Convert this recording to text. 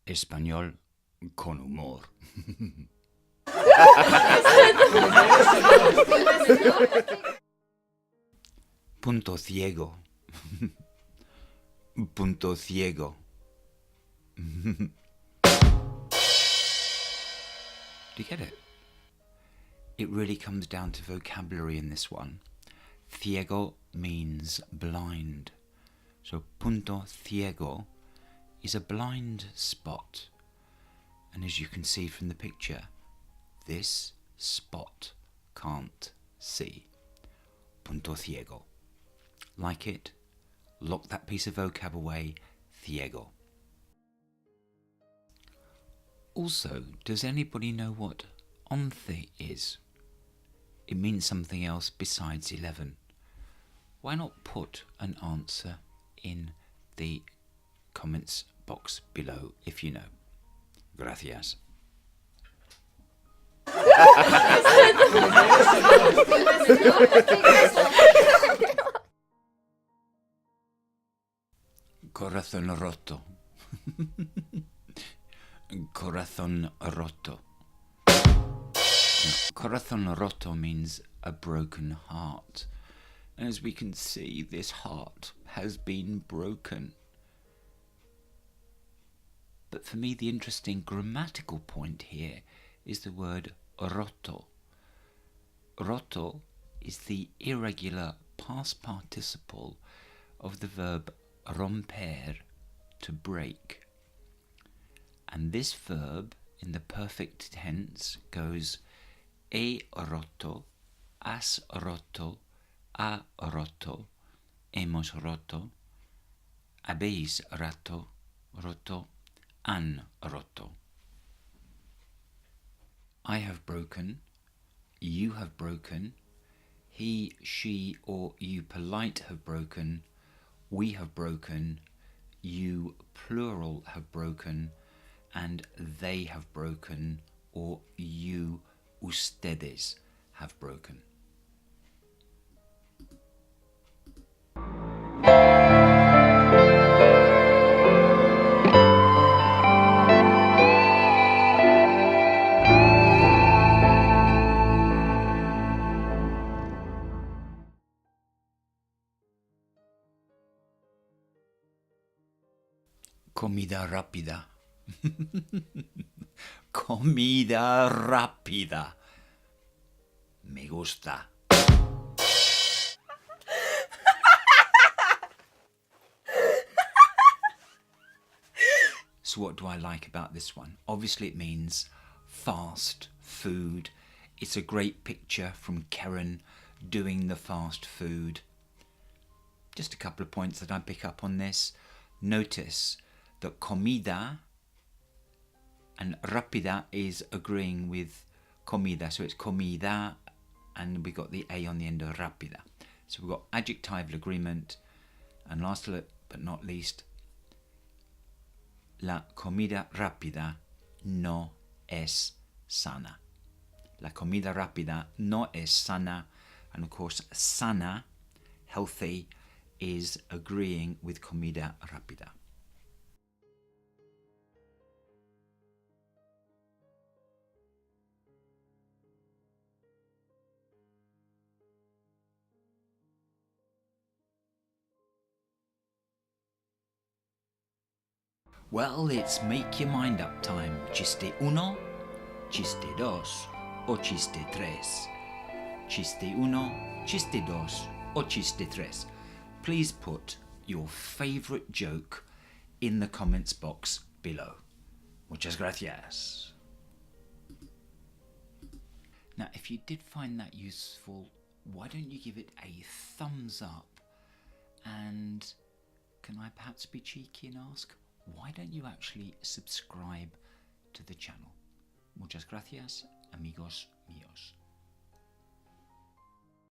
Español con humor. Punto ciego. Punto ciego. Do you get it? It really comes down to vocabulary in this one. Ciego means blind. So punto ciego is a blind spot. And as you can see from the picture, this spot can't see. Punto ciego. Like it? Lock that piece of vocab away. Ciego. Also, does anybody know what once is? It means something else besides 11. Why not put an answer in the comments box below if you know? Gracias. Corazón roto. Corazón roto. Now, corazón roto means a broken heart. And as we can see, this heart has been broken. But for me, the interesting grammatical point here is the word roto. Roto is the irregular past participle of the verb romper, to break. And this verb in the perfect tense goes he roto, has roto, ha roto, hemos roto, habéis roto, han roto. I have broken, you have broken, he, she or you polite have broken, we have broken, you plural have broken, and they have broken, or you, ustedes, have broken. Comida rápida. Comida rápida. Me gusta. So what do I like about this one? Obviously it means fast food. It's a great picture from Karen doing the fast food. Just a couple of points that I pick up on this. Notice that comida and rápida is agreeing with comida. So it's comida and we got the A on the end of rápida. So we've got adjectival agreement. And last but not least, la comida rápida no es sana. La comida rápida no es sana. And of course, sana, healthy, is agreeing with comida rápida. Well, it's make your mind up time. Chiste uno, chiste dos, o chiste tres. Chiste uno, chiste dos, o chiste tres. Please put your favourite joke in the comments box below. Muchas gracias. Now, if you did find that useful, why don't you give it a thumbs up? And can I perhaps be cheeky and ask, why don't you actually subscribe to the channel? Muchas gracias, amigos míos.